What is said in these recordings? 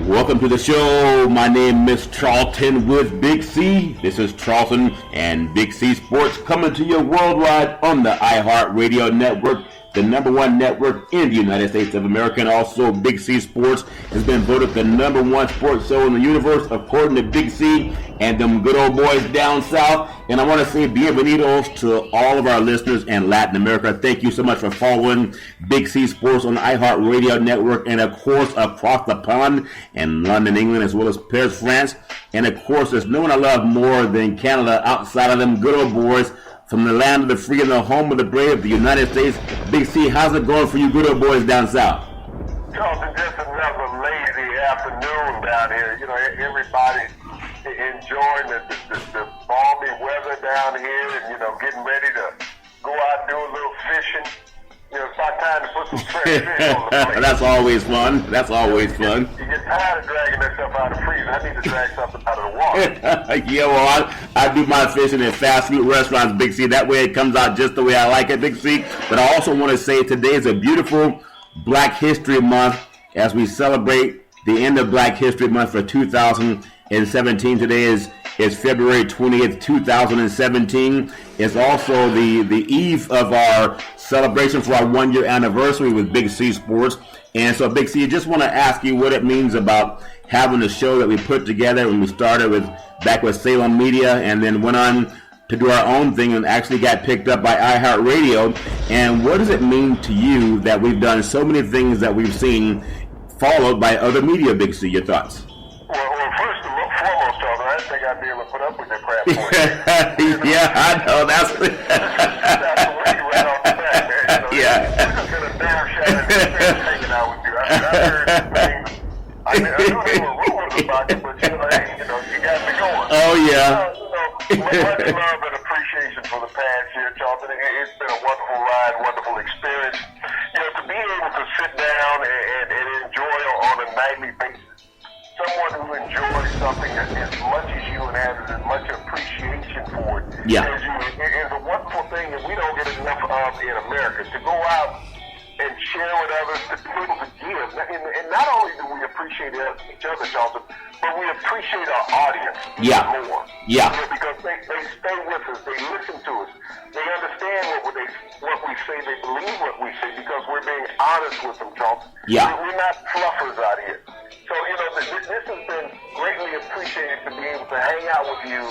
Welcome to the show. My name is Charlton with Big C. This is Charlton and Big C Sports coming to you worldwide on the iHeart Radio Network, the #1 network in the United States of America. And also, Big C Sports has been voted the #1 sports show in the universe, according to Big C and them good old boys down south. And I want to say bienvenidos to all of our listeners in Latin America. Thank you so much for following Big C Sports on the iHeart Radio Network, and of course across the pond in London, England, as well as Paris, France. And of course, there's no one I love more than Canada outside of them good old boys from the land of the free and the home of the brave, the United States. Big C, how's it going for you good old boys down south? Charlton, just another lazy afternoon down here. You know, everybody enjoying the balmy weather down here and, you know, getting ready to go out and do a little fishing. You know, it's about time to put some fresh fish on the plate. That's always fun. That's always fun. You get tired of dragging that stuff out of the freezer. I need to drag something out of the water. Yeah, well, I do my fishing at fast food restaurants, Big C. That way it comes out just the way I like it, Big C. But I also want to say today is a beautiful Black History Month as we celebrate the end of Black History Month for 2017. Today is February 20th, 2017. It's also the eve of our celebration for our 1-year anniversary with Big C Sports. And so, Big C, I just want to ask you what it means about having a show that we put together when we started back with Salem Media and then went on to do our own thing and actually got picked up by iHeart Radio. And what does it mean to you that we've done so many things that we've seen followed by other media, Big C? Your thoughts? Well, first and foremost, Charlton, I didn't think I'd be able to put up with that crap for you. Yeah, I know. That's the way you went off the back, man. You know, yeah. It's just been a damn shame hanging out with you. I heard things. I knew there were rumors about you, but you know, you got me going. Oh, yeah. Much love and appreciation for the past year, Charlton. It's been a wonderful ride, wonderful experience. You know, to be able to sit down and enjoy on a nightly basis someone who enjoys something as much as you and has as much appreciation for it as you is a wonderful thing that we don't get enough of in America. To go out and share with others, to be able to give. And not only do we appreciate each other, Charlton, but we appreciate our audience more. Yeah. Because they stay with us, they listen to us, they understand what we say, they believe what we say because we're being honest with them, Charlton. Yeah. We're not fluffers out here. So, you know, this has been greatly appreciated to be able to hang out with you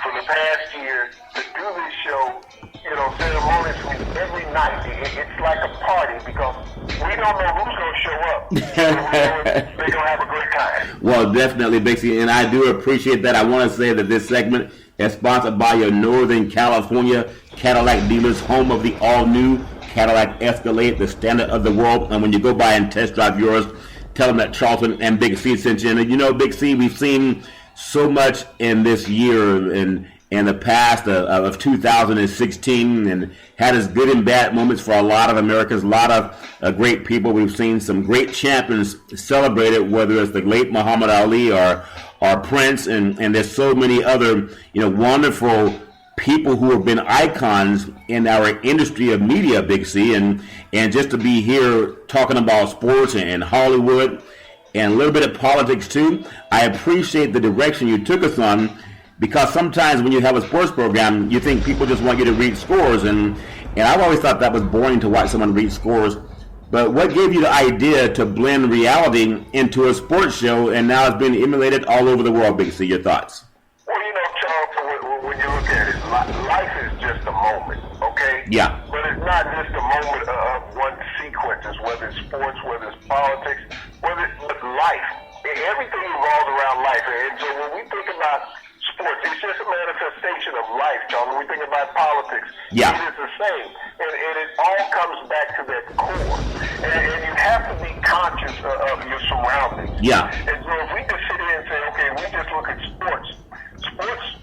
for the past year, to do this show, you know, ceremoniously every night. It's like a party because we don't know who's going to show up. They're going to have a great time. Well, definitely, Bixie, and I do appreciate that. I want to say that this segment is sponsored by your Northern California Cadillac dealers, home of the all-new Cadillac Escalade, the standard of the world. And when you go by and test drive yours, tell them that Charlton and Big C sent you. And you know, Big C, we've seen so much in this year and in the past of 2016 and had its good and bad moments for a lot of Americans, a lot of great people. We've seen some great champions celebrated, whether it's the late Muhammad Ali or Prince, and there's so many other, you know, wonderful people who have been icons in our industry of media, Big C, and just to be here talking about sports and Hollywood and a little bit of politics too. I appreciate the direction you took us on, because sometimes when you have a sports program, you think people just want you to read scores, and I've always thought that was boring to watch someone read scores. But what gave you the idea to blend reality into a sports show, and now it's been emulated all over the world, Big C? Your thoughts? Well, you know, Charles, when you look at it, life is just a moment, okay? Yeah. But it's not just a moment of one sequences, whether it's sports, whether it's politics, whether it's life. Everything revolves around life. And so when we think about sports, it's just a manifestation of life, Charles. When we think about politics, it is the same. And it all comes back to that core. And you have to be conscious of your surroundings. Yeah. And so if we just sit here and say, okay, we just look at sports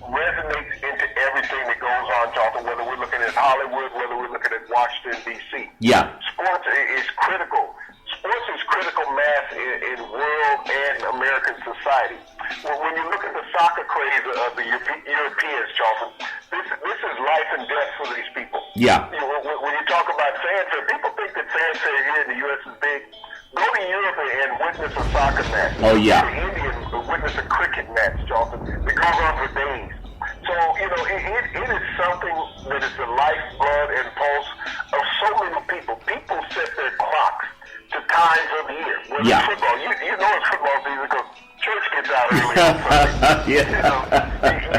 resonates into everything that goes on, Charlton, whether we're looking at Hollywood, whether we're looking at Washington, D.C. Yeah. Sports is critical. Sports is critical mass in world and American society. When you look at the soccer craze of the Europeans, Charlton, this is life and death for these people. Yeah. When you talk about fanfare, people think that fanfare here in the U.S. is big. Go to to Europe and witness a soccer match. Oh, yeah. Go to India and witness a cricket match, Charlton. It goes on for days. So, it is something that is the lifeblood and pulse of so many people. People set their clocks to times of the year. Whether it's football, you know it's football season because church gets out early on Sunday. Yeah.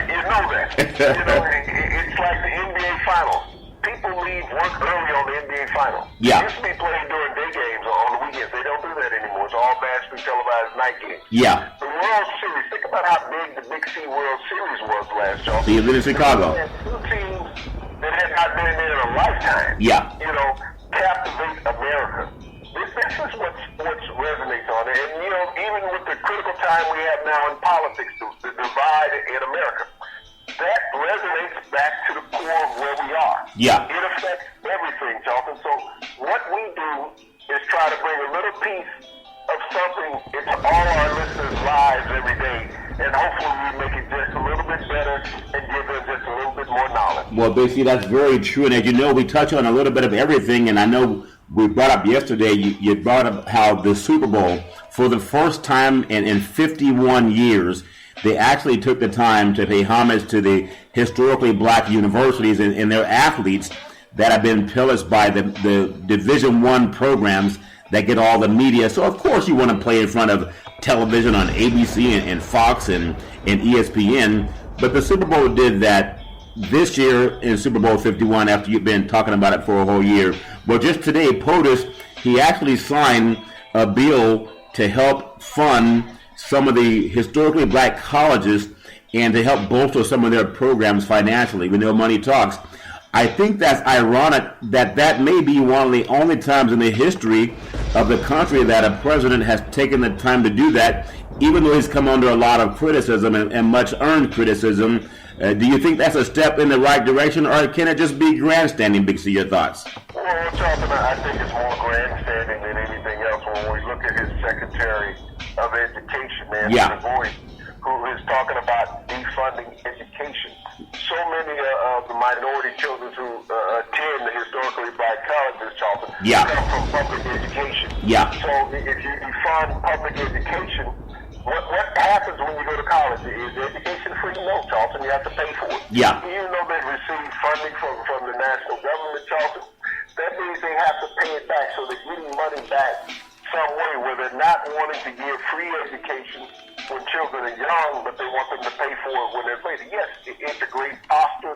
You know that. It's like the NBA Finals. People leave work early on the NBA Finals. Yeah. It used to be played during day games or on the weekends. They don't do that anymore. It's all nationally televised night games. Yeah. The World Series, think about how big the Big C World Series was last year. So you live in Chicago. We had two teams that had not been there in a lifetime. Yeah. Captivate America. This is what resonates on it. And, even with the critical time we have now in politics, the divide in America, that resonates back to the core of where we are. Yeah. It affects everything, Jonathan. So what we do is try to bring a little piece of something into all our listeners' lives every day, and hopefully we make it just a little bit better and give them just a little bit more knowledge. Well, Big C, that's very true. And as you know, we touch on a little bit of everything, and I know we brought up yesterday, you brought up how the Super Bowl, for the first time in 51 years, they actually took the time to pay homage to the historically black universities and their athletes that have been pillaged by the Division I programs that get all the media. So, of course, you want to play in front of television on ABC and Fox and ESPN. But the Super Bowl did that this year in Super Bowl 51 after you've been talking about it for a whole year. Well, just today, POTUS, he actually signed a bill to help fund some of the historically black colleges and to help bolster some of their programs financially. We know money talks. I think that's ironic that may be one of the only times in the history of the country that a president has taken the time to do that, even though he's come under a lot of criticism and much earned criticism. Do you think that's a step in the right direction, or can it just be grandstanding, Big C? Your thoughts? Well, Jonathan, I think it's more grandstanding than anything else when we look at his Secretary of Education, Nancy DuBois, who is talking about defunding education. So many of the minority children who attend the historically black colleges, Charlton, come from public education. Yeah. So if you defund public education, what happens when you go to college? Is education free? No, Charlton. You have to pay for it. Yeah. Even though they receive funding from the national government, Charlton, that means they have to pay it back. So they're getting money back some way where they're not wanting to give free education when children are young, but they want them to pay for it when they're later. Yes, it's a great posture,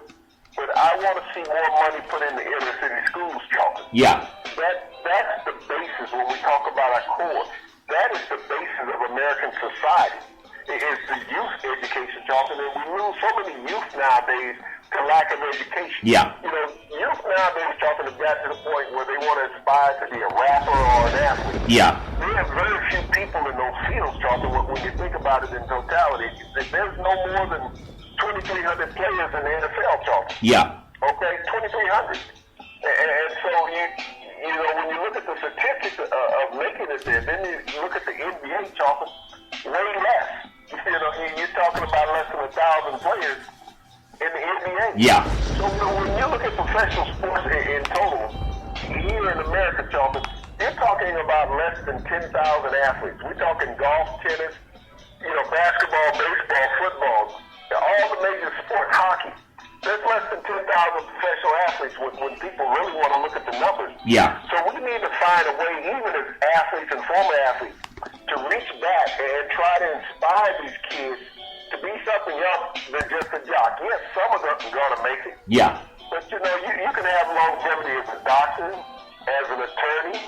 but I want to see more money put into inner city schools, Charlton. Yeah. That's the basis when we talk about our core. That is the basis of American society. It is the youth education, Jonathan, and we lose so many youth nowadays to lack of education. Yeah. Youth nowadays, Jonathan, have got to the point where they want to aspire to be a rapper or an athlete. Yeah. There are very few people in those fields, Jonathan. When you think about it in totality, there's no more than 2,300 players in the NFL, Jonathan. Yeah. Okay, 2,300. And so when you look at the statistics of making it there, then you look at the NBA, Jonathan, way less. You're talking about less than 1,000 players in the NBA. Yeah. So when you look at professional sports in total, here in America, Jonathan, you're talking about less than 10,000 athletes. We're talking golf, tennis, basketball, baseball, football, all the major sports, hockey. There's less than 10,000 professional athletes when people really want to look at the numbers. Yeah. So we need to find a way, even as athletes and former athletes, to reach back and try to inspire these kids to be something else than just a jock. Yes, some of them are going to make it. Yeah. But, you can have longevity as a doctor, as an attorney.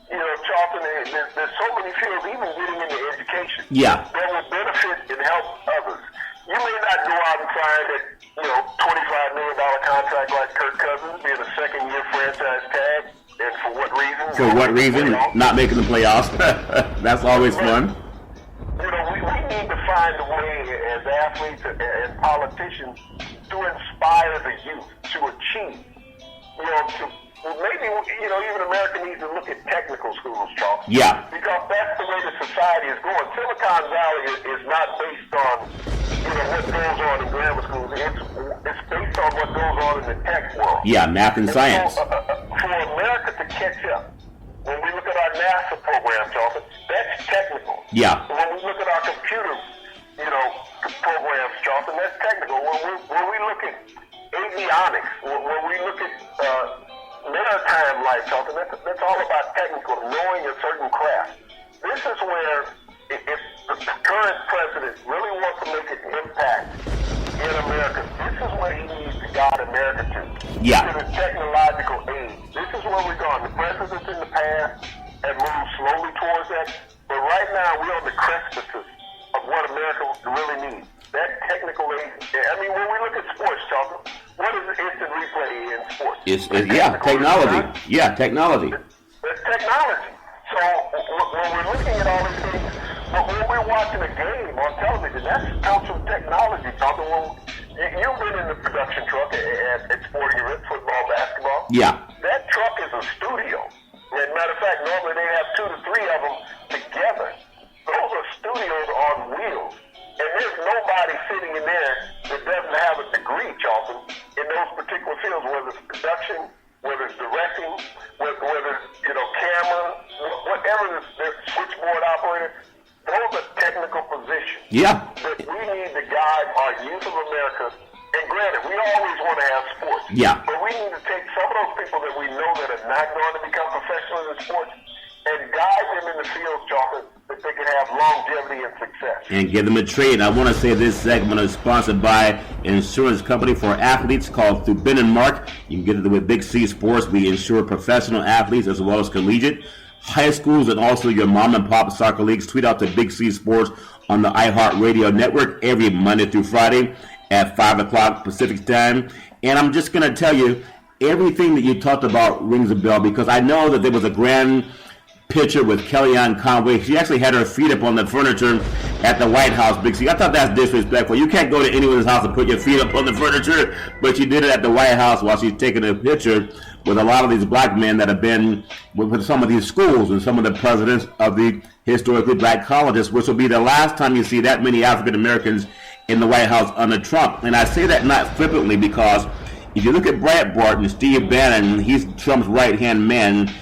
Charlton, there's so many fields, even getting into education, Yeah. that will benefit and help others. You may not go out and sign that, $25 million contract like Kirk Cousins, being a second-year franchise tag, and for what reason? For what reason? Not making the playoffs. That's always fun. We need to find a way as athletes and politicians to inspire the youth to achieve, maybe, even America needs to look at technical schools, Charles. Yeah. Because that's the way the society is going. Silicon Valley is not based on, what goes on in grammar schools. It's based on what goes on in the tech world. Yeah, math and science. So, for America to catch up, when we look at our NASA program, Charlton, that's technical. Yeah. When we look at our computer, programs, Charlton, that's technical. When we look at avionics, when we look at maritime life, Charlton, that's all about technical, knowing a certain craft. This is where, if the current president really wants to make an impact in America, this is where he needs to guide America to. Yeah. To the technological age. This is where we're going. The presidents in the past have moved slowly towards that, but right now we're on the precipice of what America really needs. That technical age. I mean, when we look at sports, Charlton, what is instant replay in sports? Technology. Yeah, technology. It's technology. So when we're looking at all these things, but when we're watching a game on television, that comes from technology, Charlton. You've been in the production truck at sporting events, football, basketball. Yeah. That truck is a studio. As a matter of fact, normally they have 2 to 3 of them together. Those are studios on wheels. And there's nobody sitting in there that doesn't have a degree, Charlton, in those particular fields, whether it's production, whether it's directing, whether it's, camera, whatever the switchboard operator. Those are technical positions. Yeah. That we need to guide our youth of America. And granted, we always want to have sports. Yeah. But we need to take some of those people that we know that are not going to become professionals in sports and guide them in the field, Charlton, that they can have longevity and success. And give them a trade. I want to say this segment is sponsored by an insurance company for athletes called Through Ben and Mark. You can get it with Big C Sports. We insure professional athletes as well as collegiate, high schools, and also your mom and pop soccer leagues. Tweet out to Big C Sports on the iHeart Radio Network every Monday through Friday at 5 o'clock Pacific time. And I'm just going to tell you, everything that you talked about rings a bell, because I know that there was a grand picture with Kellyanne Conway. She actually had her feet up on the furniture at the White House, Big C. I thought that's disrespectful. You can't go to anyone's house and put your feet up on the furniture, but she did it at the White House while she's taking a picture with a lot of these black men that have been with some of these schools and some of the presidents of the historically black colleges, which will be the last time you see that many African Americans in the White House under Trump. And I say that not flippantly, because if you look at Breitbart and Steve Bannon, he's Trump's right-hand man.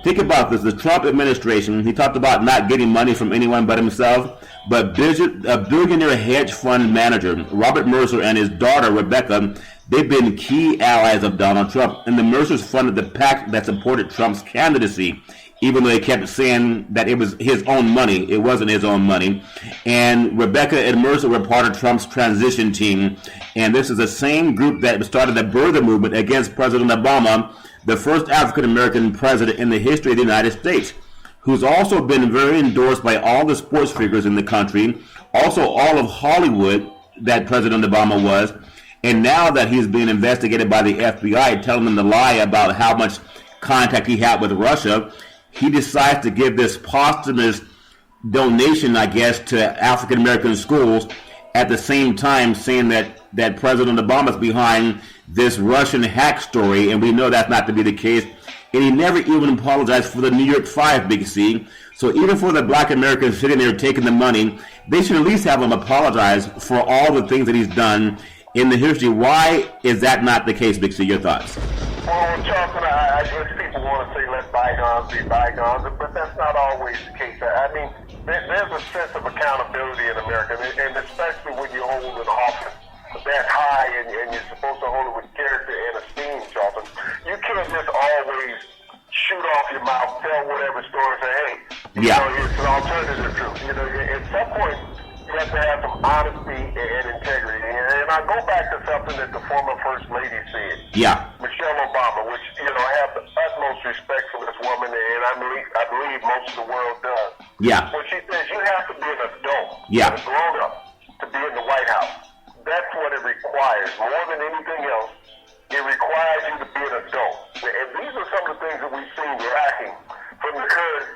Think about this. The Trump administration, he talked about not getting money from anyone but himself, but a billionaire hedge fund manager, Robert Mercer, and his daughter, Rebecca, they've been key allies of Donald Trump. And the Mercers funded the PAC that supported Trump's candidacy, even though they kept saying that it was his own money. It wasn't his own money. And Rebecca and Mercer were part of Trump's transition team. And this is the same group that started the birther movement against President Obama, the first African-American president in the history of the United States, who's also been very endorsed by all the sports figures in the country, also all of Hollywood that President Obama was. And now that he's being investigated by the FBI, telling them to lie about how much contact he had with Russia, he decides to give this posthumous donation, I guess, to African-American schools, at the same time saying that President Obama's behind this Russian hack story, and we know that's not to be the case. And he never even apologized for the New York 5, Big C. So even for the black Americans sitting there taking the money, they should at least have him apologize for all the things that he's done in the history. Why is that not the case, Big C? Your thoughts? Well, Charlton, I guess people want to say let bygones be bygones, but that's not always the case. I mean, there's a sense of accountability in America, and especially when you hold an office that high and you're supposed to hold it with character and esteem, Charlton. You can't just always shoot off your mouth, tell whatever story, say, hey, it's an alternative truth. At some point, you have to have some honesty and integrity. And I go back to something that the former First Lady said. Yeah. Michelle Obama, which, I have the utmost respect for this woman, and I believe most of the world does. Yeah. When she says you have to be an adult, a grown-up, to be in the White House. That's what it requires. More than anything else, it requires you to be an adult. And these are some of the things that we've seen lacking from the current,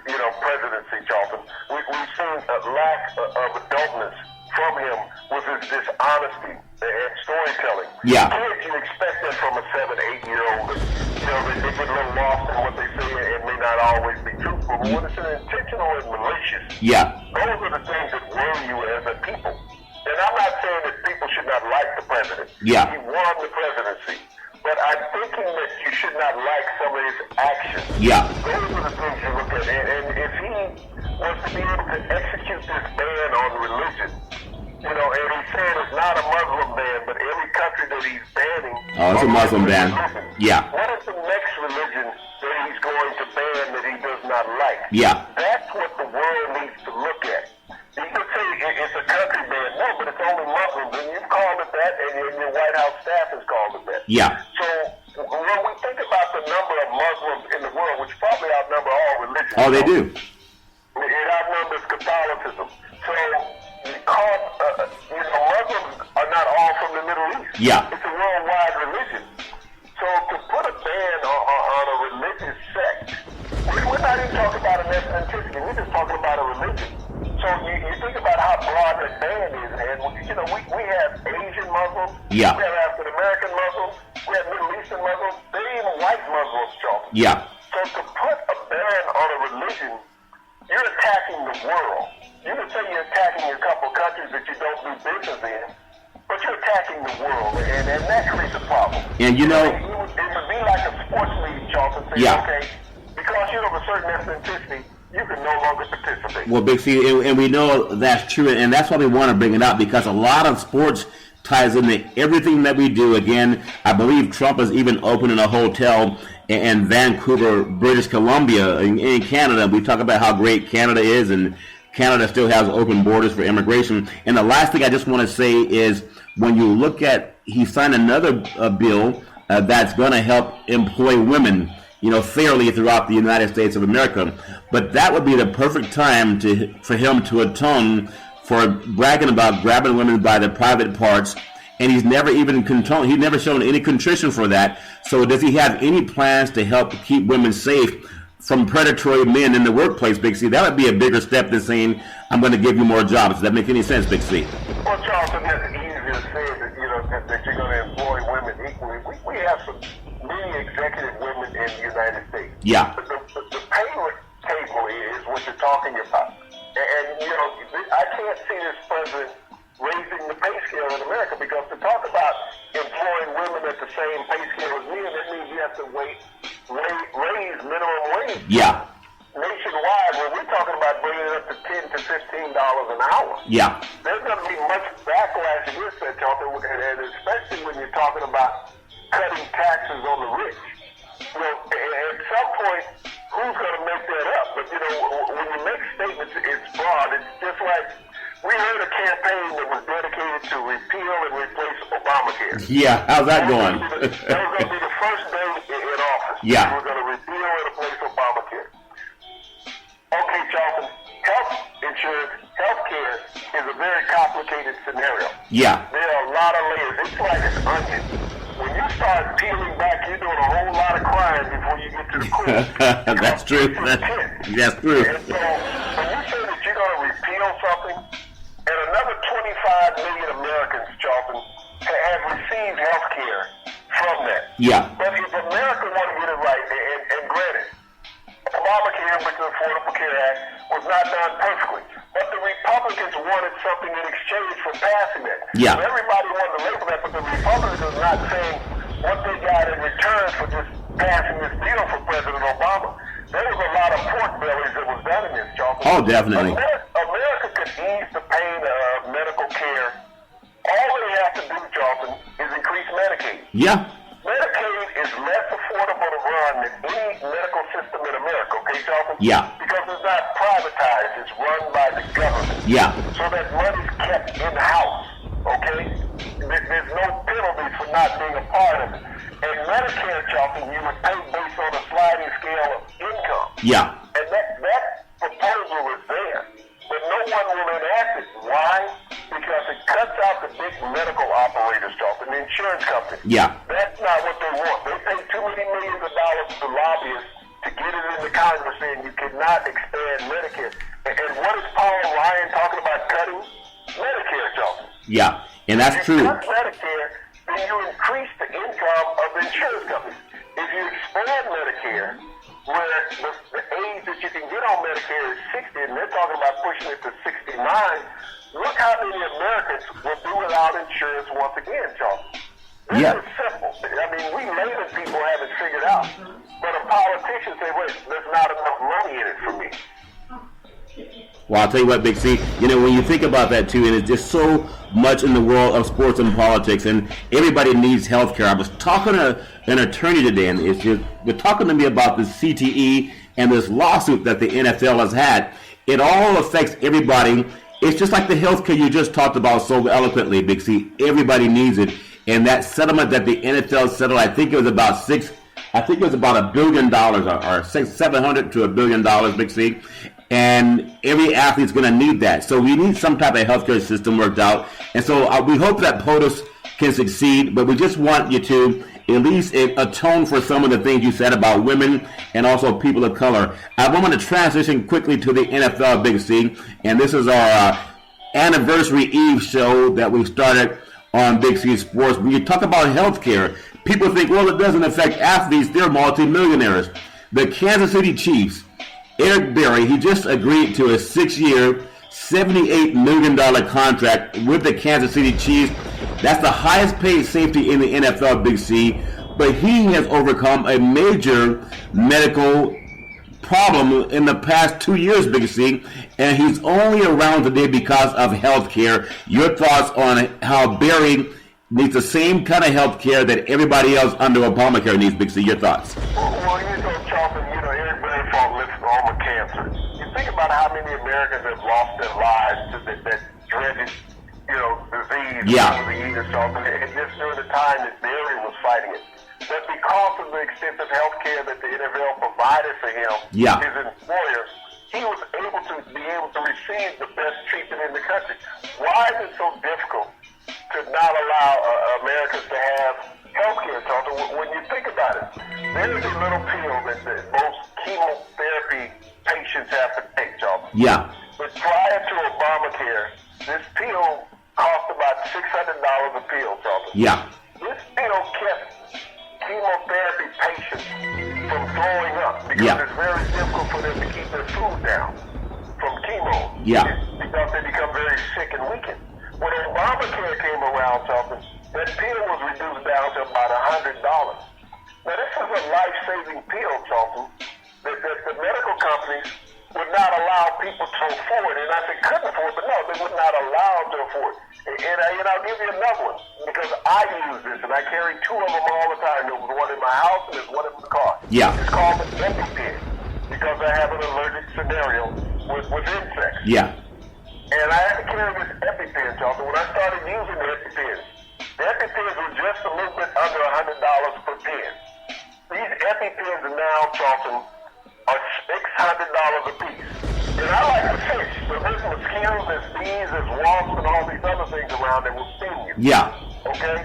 presidency, Charlton. We've seen a lack of adultness from him with his dishonesty and storytelling. Yeah. Kids, you expect that from a 7, 8-year-old. They get a little lost in what they say and may not always be truthful. But when it's intentional and malicious, those are the things that worry you as a people. And I'm not saying that people should not like the president. Yeah. He won the presidency. But I'm thinking that you should not like some of his actions. Yeah. Those are the things you look at. And if he was to be able to execute this ban on religion, you know, and he's saying it's not a Muslim ban, but every country that he's banning. Oh, it's a Muslim ban. Yeah. What is the next religion that he's going to ban that he does not like? Yeah. That's what the world needs to look at. You could say it's a country ban. No, but it's only Muslims, and you've called it that, and your White House staff has called it that. Yeah. So when we think about the number of Muslims in the world, which probably outnumber all religions. Oh, they do. It outnumbers Catholicism. So because Muslims are not all from the Middle East. Yeah. It's a worldwide religion. So to put a ban on a religious sect, we're not even talking about an ethnicity. We're just talking about a religion. So you think about how broad that ban is, and we have Asian Muslims, yeah. We have African American Muslims, we have Middle Eastern Muslims, there are even white Muslims, Charles. Yeah. So to put a ban on a religion, you're attacking the world. You can say you're attacking a couple countries that you don't do business in, but you're attacking the world, and that creates a problem. And you know, it would be like a sports league, Charles, and say, yeah. Okay, because you're of a certain ethnicity, you can no longer participate. Well, Big C, and we know that's true, and that's why we want to bring it up, because a lot of sports ties into everything that we do. Again, I believe Trump is even opening a hotel in Vancouver, British Columbia, in Canada. We talk about how great Canada is, and Canada still has open borders for immigration. And the last thing I just want to say is, when you look at, he signed another bill that's going to help employ women, fairly throughout the United States of America. But that would be the perfect time for him to atone for bragging about grabbing women by their private parts. And he's never even he's never shown any contrition for that. So does he have any plans to help keep women safe from predatory men in the workplace, Big C? That would be a bigger step than saying, I'm going to give you more jobs. Does that make any sense, Big C? Well, Charlton, that's easier to say that you're going to employ women equally. We have some many executive women in the United States. Yeah. The pay table is what you're talking about. And I can't see this president raising the pay scale in America, because to talk about employing women at the same pay scale as men, that means you have to raise minimum wage. Yeah. Nationwide, when we're talking about bringing it up to $10 to $15 an hour. Yeah. There's going to be much backlash against that, Charlton, and especially when you're talking about cutting taxes on the rich. At some point, who's going to make that up? But, when you make statements, it's broad. It's just like, we heard a campaign that was dedicated to repeal and replace Obamacare. Yeah, how's that going? That was going to be the first day in office. Yeah. We were going to repeal and replace Obamacare. Okay, Charlton, health insurance, health care is a very complicated scenario. Yeah. There are a lot of layers. It's like an onion. When you start peeling back, you're doing a whole lot of crying before you get to the core. That's true. That's true. And so when you say that you're going to repeal something, and another 25 million Americans, Charlton, have received health care from that. Yeah. But if America want to get it right, and granted, Obamacare, which is the Affordable Care Act, was not done perfectly. But the Republicans wanted something in exchange for passing it. Yeah. So everybody wanted to label that, but the Republicans are not saying what they got in return for just passing this deal for President Obama. There was a lot of pork bellies that was done in this, Charlton. Oh, definitely. America could ease the pain of medical care. All they have to do, Charlton, is increase Medicaid. Yeah. Medicaid is less affordable to run than any medical system in America, okay, Charlton? Yeah. Because it's not privatized, it's run by the government. Yeah. So that money's kept in-house, okay? There's no penalties for not being a part of it. And Medicare, Charlton, you would pay based on a sliding scale of income. Yeah. And that proposal is there. But no one will enact it. Why? Because it cuts out the big medical operators, Charlton, the insurance companies. Yeah. That's not what they want. They pay too many millions of dollars to lobbyists to get it into Congress, saying you cannot expand Medicare. And what is Paul Ryan talking about cutting? Medicare, Charlton. Yeah. And that's If you true. cut Medicare, then you increase the income of the insurance companies. If you expand Medicare, where the age that you can get on Medicare is 60, and they're talking about pushing it to 69, look how many Americans will do without insurance once again, Charles. This is simple. I mean, we layman people have it figured out. But a politician say, wait, there's not enough money in it for me. Well, I'll tell you what, Big C, when you think about that too, and it's just so much in the world of sports and politics, and everybody needs health care. I was talking to an attorney today, and they're talking to me about the CTE and this lawsuit that the NFL has had. It all affects everybody. It's just like the health care you just talked about so eloquently, Big C. Everybody needs it. And that settlement that the NFL settled, I think it was about $1 billion, or 700 to $1 billion, Big C. And every athlete's going to need that. So we need some type of healthcare system worked out. And so we hope that POTUS can succeed, but we just want you to at least atone for some of the things you said about women and also people of color. I want to transition quickly to the NFL, Big C. And this is our anniversary eve show that we started on Big C Sports. When you talk about healthcare, people think, well, it doesn't affect athletes. They're multimillionaires. The Kansas City Chiefs, Eric Berry, he just agreed to a 6-year, $78 million contract with the Kansas City Chiefs. That's the highest paid safety in the NFL, Big C. But he has overcome a major medical problem in the past 2 years, Big C, and he's only around today because of health care. Your thoughts on how Berry needs the same kind of health care that everybody else under Obamacare needs, Big C? Your thoughts? Well, Charlton, Eric Berry fought lymphoma cancer. You think about how many Americans have lost their lives to that dreaded, disease over the years, Charlton, and just during the time that Berry was fighting it. But because of the extensive health care that the NFL provided for him, his employer, he was able to receive the best treatment in the country. Why is it so difficult to not allow Americans to have health care, Charlton? When you think about it, there is a little pill that most chemotherapy patients have to take, Charlton. Yeah. But prior to Obamacare, this pill cost about $600 a pill, Charlton. Yeah. This pill kept chemotherapy patients from throwing up because it's very difficult for them to keep their food down from chemo. Yeah. Because they become very sick and weakened. When Obamacare came around, Charlton, that pill was reduced down to about $100. Now, this is a life-saving pill, Charlton, that the medical companies would not allow people to afford. And I said couldn't afford, but no, they would not allow them to afford. And I'll give you another one, because I use this, and I carry 2 of them all the time. There's one in my house, and there's one in my car. Yeah. It's called an EpiPen, because I have an allergic scenario with insects. Yeah. And I had to carry this EpiPen, Charlton. When I started using the EpiPens were just a little bit under $100 per pen. These EpiPens are now, Charlton, are $600 a piece. And I like to fish, so there's mosquitoes, there's bees, there's wasps, and all these other things around that will sting you. Yeah. Okay?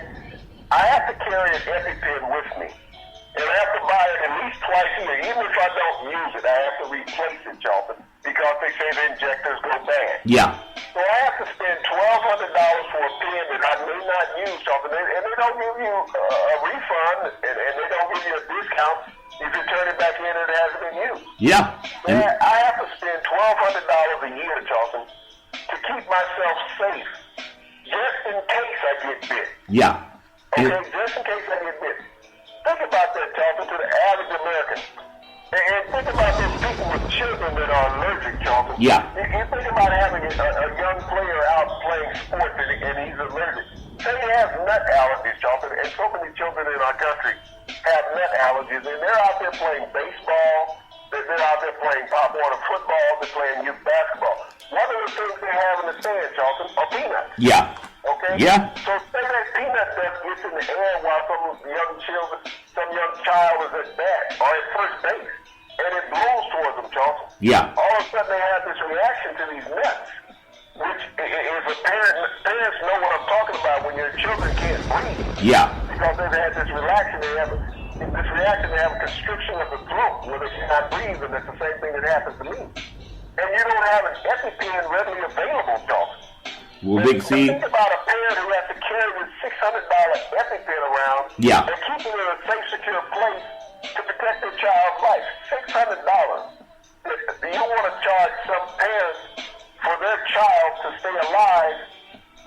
I have to carry an EpiPen with me. And I have to buy it at least twice a year. Even if I don't use it, I have to replace it, Charlton, because they say the injectors go bad. Yeah. So I have to spend $1,200 for a pen that I may not use, Charlton. And they don't give you a refund, and they don't give you a discount if you turn it back in and it hasn't been used. Yeah. So I have to spend $1,200 a year, Charlton, to keep myself safe, just in case I get bit. Yeah. Okay, just in case I get bit. Think about that, Charlton, to the average American. And think about those people with children that are allergic, Charlton. Yeah. You think about having a young player out playing sports and he's allergic. Say he has nut allergies, Charlton, and so many children in our country have nut allergies, and they're out there playing baseball, they're out there playing pop water football, they're playing youth basketball. One of the things they have in the stand, Charlton, are peanuts. Yeah. Okay? Yeah. So say that peanut dust gets in the air while some young child is at bat or at first base, and it blows towards them, Charlton. Yeah. All of a sudden they have this reaction to these nuts, which is parents know what I'm talking about when your children can't breathe. Yeah. Because they've had this reaction, they have a constriction of the throat where they cannot breathe, and that's the same thing that happens to me. And you don't have an EpiPen readily available, Charlton. Well, Big C. Think about a parent who has to carry this $600 EpiPen around and keep it in a safe, secure place to protect their child's life. $600. You want to charge some parents for their child to stay alive?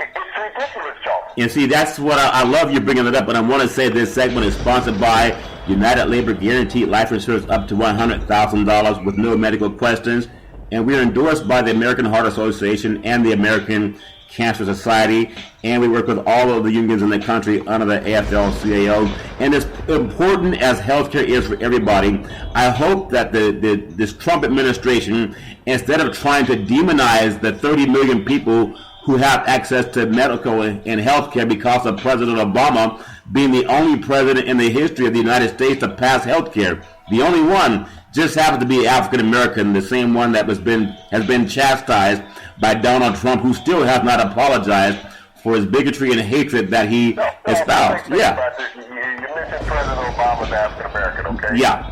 It's ridiculous, Charles. And see, that's what I love you bringing it up, but I want to say this segment is sponsored by United Labor Guaranteed Life Insurance up to $100,000 with no medical questions. And we are endorsed by the American Heart Association and the American Cancer Society, and we work with all of the unions in the country under the AFL-CIO. And as important as healthcare is for everybody, I hope that this Trump administration, instead of trying to demonize the 30 million people who have access to medical and healthcare because of President Obama being the only president in the history of the United States to pass healthcare, the only one, just happens to be African American, the same one that has been chastised by Donald Trump, who still has not apologized for his bigotry and hatred that he espoused. Yeah. You mentioned President Obama's African American, okay? Yeah.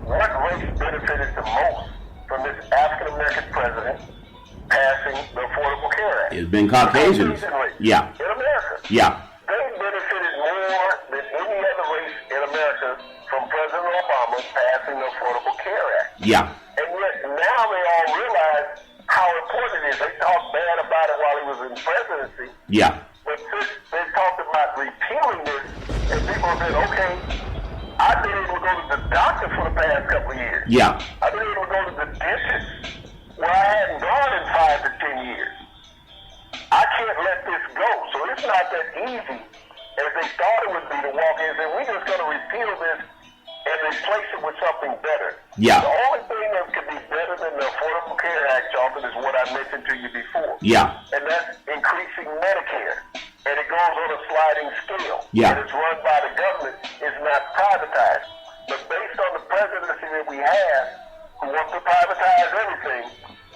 What race benefited the most from this African American president passing the Affordable Care Act? It's been Caucasians. Yeah. In America. Yeah. They benefited more than any other race in America from President Obama passing the Affordable Care Act. Yeah. And yet now they all realize how important it is. They talked bad about it while he was in presidency. Yeah. But since they talked about repealing this, and people said, okay, I've been able to go to the doctor for the past couple of years. Yeah. I've been able to go to the dentist where I hadn't gone in 5 to 10 years. I can't let this go. So it's not that easy as they thought it would be to walk in and say, we're just going to repeal this and replace it with something better. Yeah. The only thing that could be better than the Affordable Care Act, Charlton, is what I mentioned to you before. Yeah. And that's increasing Medicare. And it goes on a sliding scale. Yeah. And it's run by the government. It's not privatized. But based on the presidency that we have, who wants to privatize everything,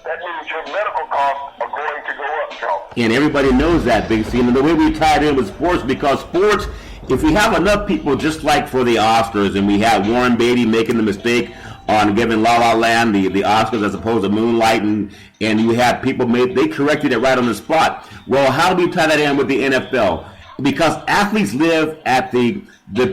that means your medical costs are going to go up, Charlton. And everybody knows that, Big C. And the way we tied in with sports, because sports, if we have enough people, just like for the Oscars, and we had Warren Beatty making the mistake on giving La La Land the Oscars as opposed to Moonlight, and you had people they corrected it right on the spot. Well, how do we tie that in with the NFL? Because athletes live at the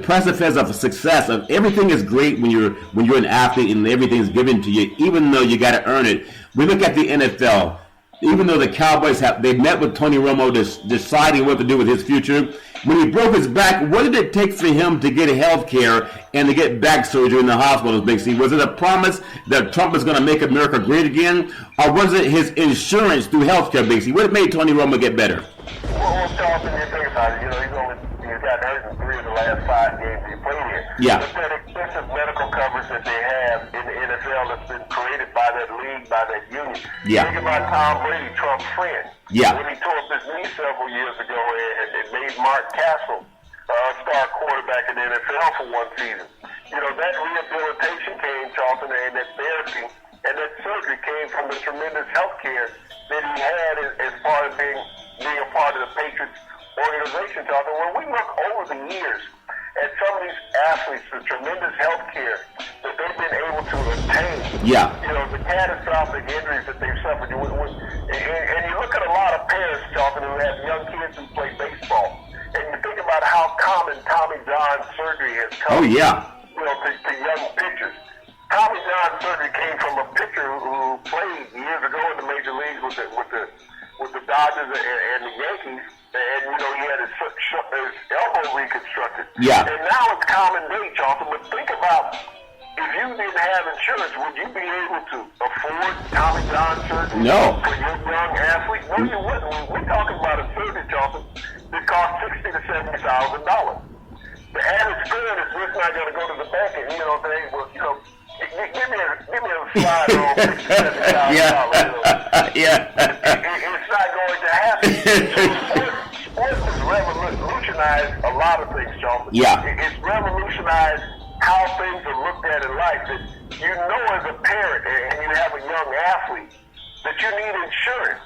precipice of success. Of everything is great when you're an athlete and everything is given to you, even though you got to earn it. We look at the NFL. Even though the Cowboys they met with Tony Romo deciding what to do with his future. When he broke his back, what did it take for him to get health care and to get back surgery in the hospitals, Big C? Was it a promise that Trump is going to make America great again? Or was it his insurance through health care, Big C? What made Tony Romo get better? Well, Charlton, you think about it, he's got hurt in 3 of the last 5 games he played here. Yeah. But that extensive medical coverage that they have in the NFL that's been created by that league, by that union. Yeah. Think about Tom Brady, Trump's friend. Yeah. When he tore up his knee several years ago and made Mark Castle star quarterback in the NFL for one season. You know, that rehabilitation came, Charlton, and that therapy and that surgery came from the tremendous health care that he had as far as being a part of the Patriots organization, Charlton. When we look over the years at some of these athletes, the tremendous health care that they've been able to obtain, Yeah. you know, the catastrophic injuries that they've suffered. And you look at a lot of parents, Charlton, who have young kids who play baseball, and you think about how common Tommy John surgery has come. Oh, yeah. You know, to young pitchers. Tommy John surgery came from a pitcher who played years ago in the major leagues with the Dodgers and the Yankees, and you know he had his elbow reconstructed. Yeah. And now it's common day, Charlton. But think about if you didn't have insurance, would you be able to afford Tommy John surgery No. for your young athlete? No, you wouldn't. We're talking about a surgery, Charlton, that costs $60,000 to $70,000. The average parent is just not going to go to the bank and, you know, say, well, you know, give me a slide on $60,000, $70,000. Yeah. Yeah. It's not going to happen. Sports has revolutionized a lot of things, Charlton. Yeah. It's revolutionized how things are looked at in life. That you know as a parent and you have a young athlete that you need insurance.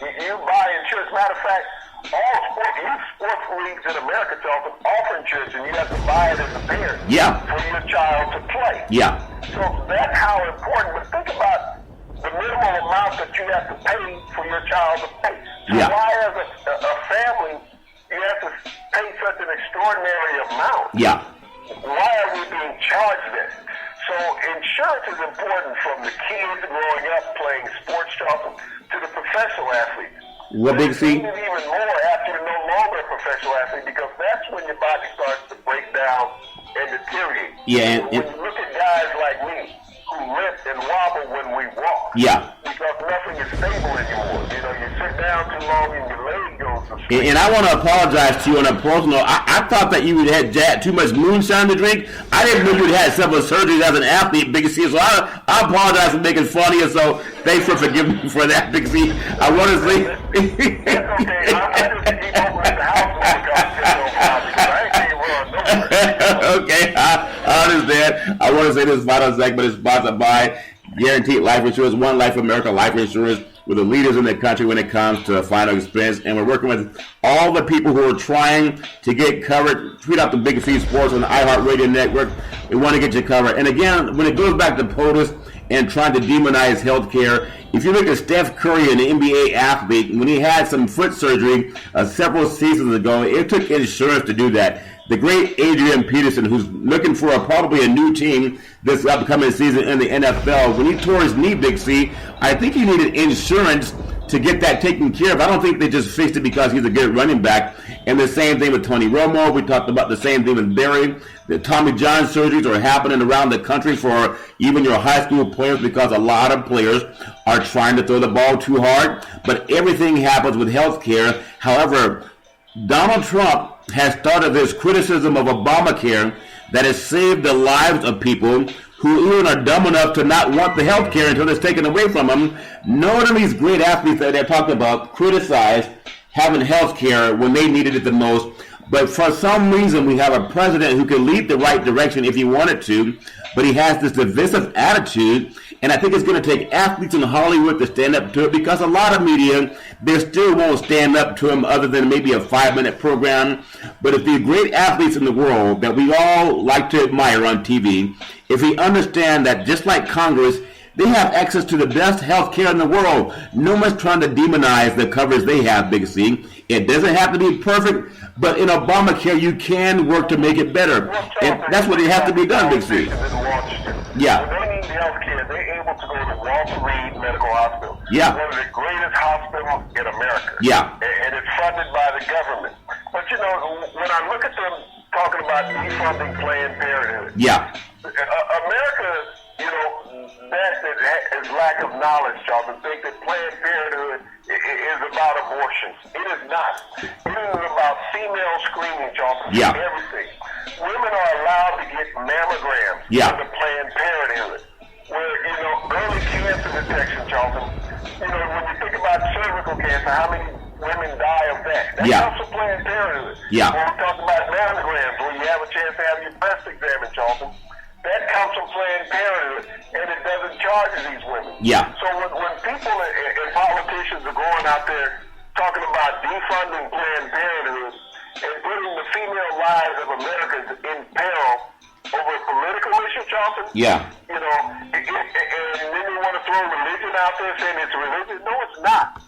You buy insurance. Matter of fact, all sports leagues in America, Charlton, offer insurance, and you have to buy it as a parent for your child to play. Yeah. So that's how important. But think about the minimum amount that you have to pay for your child to pay. So why, as a family, you have to pay such an extraordinary amount? Yeah. Why are we being charged this? So insurance is important from the kids growing up playing sports, Charlton, to the professional athletes. What, Big C? Even more after you're no longer a professional athlete, because that's when your body starts to break down and deteriorate. Yeah, when you look at guys like me who limp and wobble when we walk. Yeah. Because nothing is stable anymore. You know, you sit down too long and your leg goes to sleep. And I want to apologize to you on a personal. I thought that you had too much moonshine to drink. I didn't know you had several surgeries as an athlete, Big C. So I apologize for making fun of you. So thanks for forgiving me for that, Big C. I want to say. That's okay. I just keep opening the house when the conversation because I ain't even run nowhere. Okay, I understand. I want to say this final segment is sponsored by Guaranteed Life Insurance, One Life America Life Insurance. We're the leaders in the country when it comes to final expense, and we're working with all the people who are trying to get covered. Tweet out the Big C Sports on the iHeart Radio Network. We want to get you covered. And again, when it goes back to POTUS and trying to demonize healthcare, if you look at Steph Curry, an NBA athlete, when he had some foot surgery several seasons ago, it took insurance to do that. The great Adrian Peterson, who's looking for probably a new team this upcoming season in the NFL, when he tore his knee, Big C, I think he needed insurance to get that taken care of. I don't think they just fixed it because he's a good running back. And the same thing with Tony Romo. We talked about the same thing with Barry. The Tommy John surgeries are happening around the country for even your high school players because a lot of players are trying to throw the ball too hard. But everything happens with health care. However, Donald Trump has started this criticism of Obamacare that has saved the lives of people who even are dumb enough to not want the health care until it's taken away from them. None of these great athletes that they're talking about criticize having health care when they needed it the most. But for some reason, we have a president who can lead the right direction if he wanted to, but he has this divisive attitude, and I think it's going to take athletes in Hollywood to stand up to it because a lot of media, they still won't stand up to him other than maybe a 5-minute program. But if the great athletes in the world that we all like to admire on TV, if we understand that just like Congress, they have access to the best health care in the world. No one's trying to demonize the coverage they have, Big C. It doesn't have to be perfect, but in Obamacare, you can work to make it better. And that's what it has to be done, Big C. Yeah. When they need health care, they're able to go to Walter Reed Medical Hospital. Yeah. One of the greatest hospitals in America. Yeah. And it's funded by the government. But, you know, when I look at them talking about defunding Planned Parenthood, yeah. America, you know, that is lack of knowledge, Charles, and think that Planned Parenthood is about abortions. It is not. It is about female screening, Charles, yeah. everything. Women are allowed to get mammograms under Planned Parenthood, where, you know, early cancer detection, Charles. You know, when you think about cervical cancer, how many women die of that? That comes from Planned Parenthood. Yeah. When we talk about mammograms, when you have a chance to have your breast examined, Charles, that comes from Planned Parenthood, and it doesn't charge these women. Yeah. So when people and politicians are going out there talking about defunding Planned Parenthood and putting the female lives of Americans in peril over a political issue, Charlton, yeah. You know, and then you want to throw religion out there saying it's religion. No, it's not.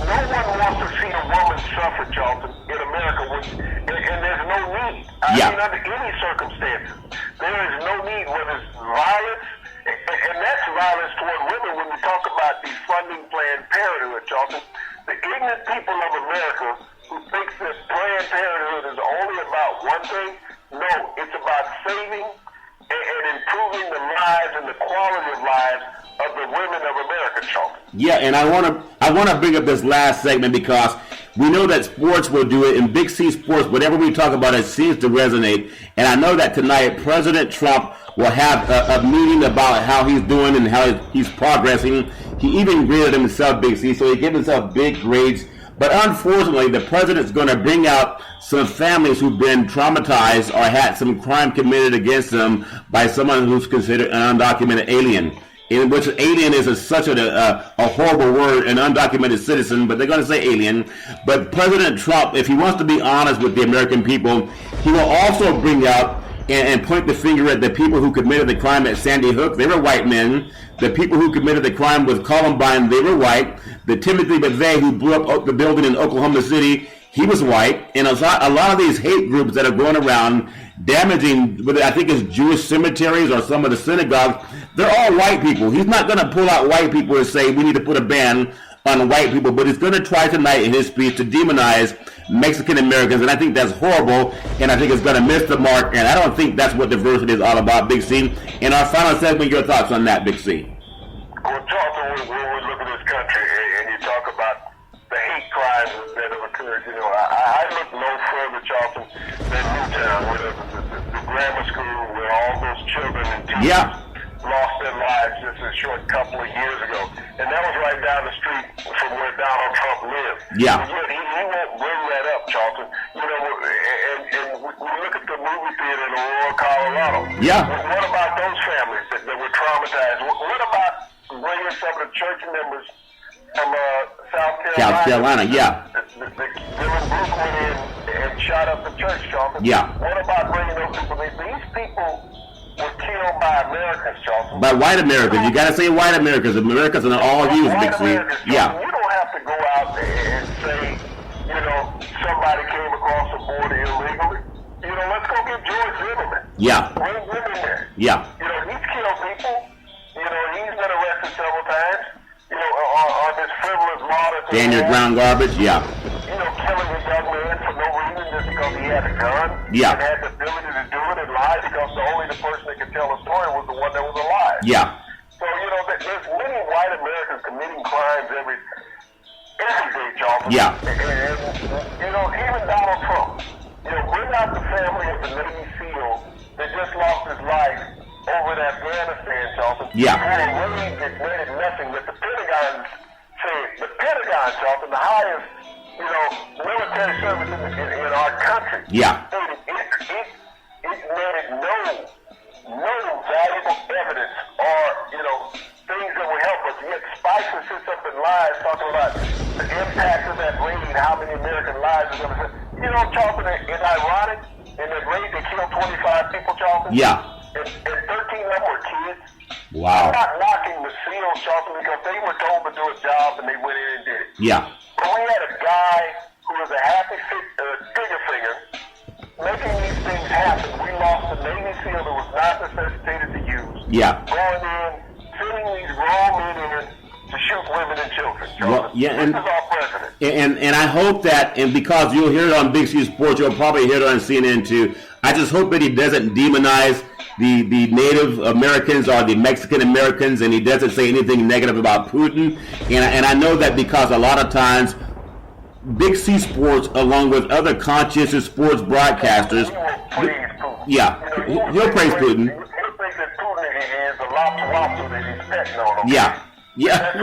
No one wants to see a woman suffer, Charlton, in America, and there's no need. I mean, under any circumstances, there is no need when there's violence, and that's violence toward women when we talk about defunding Planned Parenthood, Charlton. The ignorant people of America who think that Planned Parenthood is only about one thing, no, it's about saving and improving the lives and the quality of lives of the women of America, Charlton. Yeah, and I want to bring up this last segment because we know that sports will do it. In Big C Sports, whatever we talk about, it seems to resonate. And I know that tonight President Trump will have a meeting about how he's doing and how he's progressing. He even graded himself, Big C, so he gave himself big grades. But unfortunately, the president's going to bring out some families who've been traumatized or had some crime committed against them by someone who's considered an undocumented alien. In which alien is such a horrible word, an undocumented citizen, but they're going to say alien. But President Trump, if he wants to be honest with the American people, he will also bring out and point the finger at the people who committed the crime at Sandy Hook. They were white men. The people who committed the crime with Columbine, they were white. The Timothy McVeigh who blew up the building in Oklahoma City, he was white. And a lot of these hate groups that are going around damaging, I think it's Jewish cemeteries or some of the synagogues, they're all white people. He's not going to pull out white people and say we need to put a ban on white people, but he's going to try tonight in his speech to demonize Mexican Americans, and I think that's horrible, and I think it's going to miss the mark, and I don't think that's what diversity is all about, Big C. In our final segment, your thoughts on that, Big C? Well, Charlton, when we look at this country and you talk about the hate crimes that have occurred, I look no further, Charlton, than Newtown, where the grammar school where all those children and teachers lost their lives just a short couple of years ago. And that was right down the street from where Donald Trump lived. Yeah. And yet he won't bring that up, Charlton. And we look at the movie theater in Aurora, Colorado. Yeah. What about those families that were traumatized? What about bringing some of the church members from South Carolina? Yeah. Dylan Brooke went in and shot up the church, Charlton. Yeah. What about bringing those people? These people were killed by Americans, Charlton. By white Americans. You got to say white Americans. Americans are all huge, Big C. Yeah. You don't have to go out and say, somebody came across the border illegally. Let's go get George Zimmerman. Yeah. Bring him in there. Yeah. He's killed people. He's been arrested several times. On this frivolous law. Stand your ground garbage. Yeah. Killing a young man for no reason just because he had a gun. Yeah. And had the ability to do it and lie because only the person that could tell a story was the one that was alive. Yeah. So, there's many white Americans committing crimes every day, Charlton. Yeah. And even Donald Trump. Bring out the family of the Navy SEAL that just lost his life over in Afghanistan, Charlton. Yeah. For a raid that netted nothing. That the Pentagon said, Charlton, the highest, military service in our country. Yeah. It netted no valuable evidence or, things that would help us. Yet Spicer sits up and lies talking about the impact of that raid, how many American lives are going to be. Charlton, it's ironic. In that raid, they killed 25 people, Charlton. Yeah. And 13 of them were kids. Wow. I'm not knocking the SEALs, Charlton, because they were told to do a job and they went in and did it. Yeah. But we had a guy who was a happy figure finger making these things happen. We lost a Navy SEAL that was not necessitated to use. Yeah. Going in, sending these grown men in to shoot women and children. Well, yeah, and this is our president. And I hope that, and because you'll hear it on Big C Sports, you'll probably hear it on CNN too. I just hope that he doesn't demonize the Native Americans or the Mexican Americans, and he doesn't say anything negative about Putin. And I know that because a lot of times Big C Sports, along with other conscientious sports broadcasters, yeah, he'll praise Putin. He'll think that Putin is a lop-to-lop that he's betting on him. Yeah. Yeah,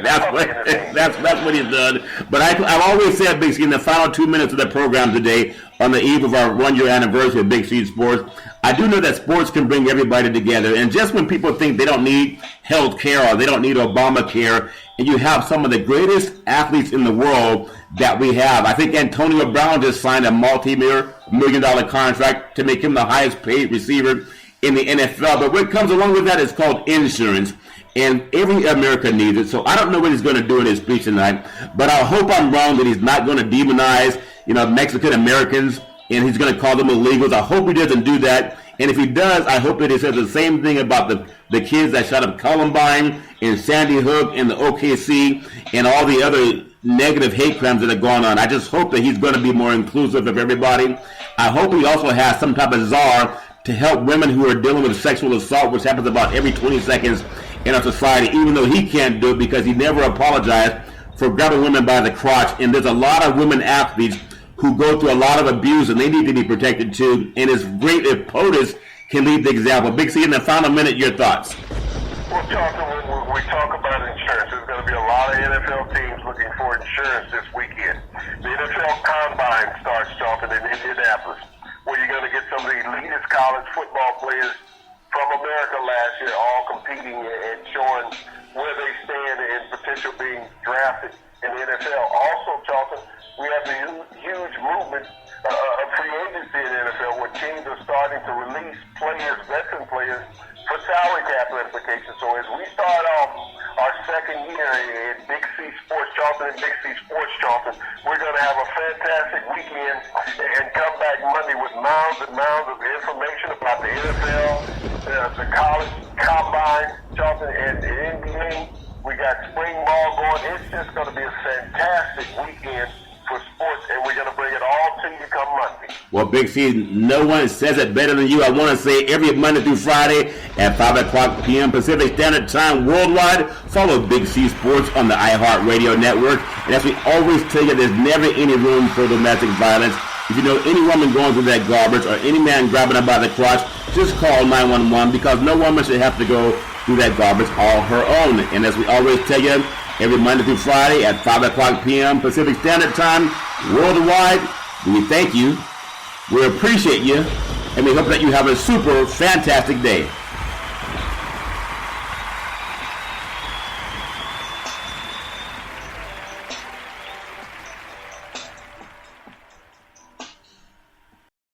that's what he's done. But I've always said, Big C, in the final 2 minutes of the program today, on the eve of our 1 year anniversary of Big C Sports, I do know that sports can bring everybody together. And just when people think they don't need health care or they don't need Obamacare, and you have some of the greatest athletes in the world that we have. I think Antonio Brown just signed a multi-million-dollar contract to make him the highest paid receiver in the NFL. But what comes along with that is called insurance. And every American needs it. So I don't know what he's going to do in his speech tonight, but I hope I'm wrong that he's not going to demonize, Mexican Americans, and he's going to call them illegals. I hope he doesn't do that. And if he does, I hope that he says the same thing about the kids that shot up Columbine and Sandy Hook and the OKC and all the other negative hate crimes that are going on. I just hope that he's going to be more inclusive of everybody. I hope he also has some type of czar to help women who are dealing with sexual assault, which happens about every 20 seconds in our society, even though he can't do it because he never apologized for grabbing women by the crotch. And there's a lot of women athletes who go through a lot of abuse, and they need to be protected too. And it's great if POTUS can lead the example. Big C, in the final minute, your thoughts. Well, Charlton, when we talk about insurance, there's going to be a lot of NFL teams looking for insurance this weekend. The NFL Combine starts, Charlton, in Indianapolis, where you're going to get some of the elitist college football players from America last year, all competing and showing where they stand in potential being drafted in the NFL. Also, Charlton, we have the huge movement of free agency in the NFL, where teams are starting to release players, veteran players, for salary cap implications. So as we start off our second year in Big C Sports Charlton and Big C Sports Charlton, we're going to have a fantastic weekend and come back Monday with mounds and mounds of information about the NFL, the college combine, Charlton, and the NBA. We got spring ball going. It's just going to be a fantastic weekend for sports, and we're going to bring it all to you come Monday. Well, Big C, no one says it better than you. I want to say every Monday through Friday at 5 o'clock p.m. Pacific Standard Time worldwide, follow Big C Sports on the iHeart Radio Network. And as we always tell you, there's never any room for domestic violence. If you know any woman going through that garbage or any man grabbing her by the crotch, just call 911 because no woman should have to go through that garbage all her own. And as we always tell you, every Monday through Friday at 5 o'clock p.m. Pacific Standard Time worldwide, we thank you, we appreciate you, and we hope that you have a super fantastic day.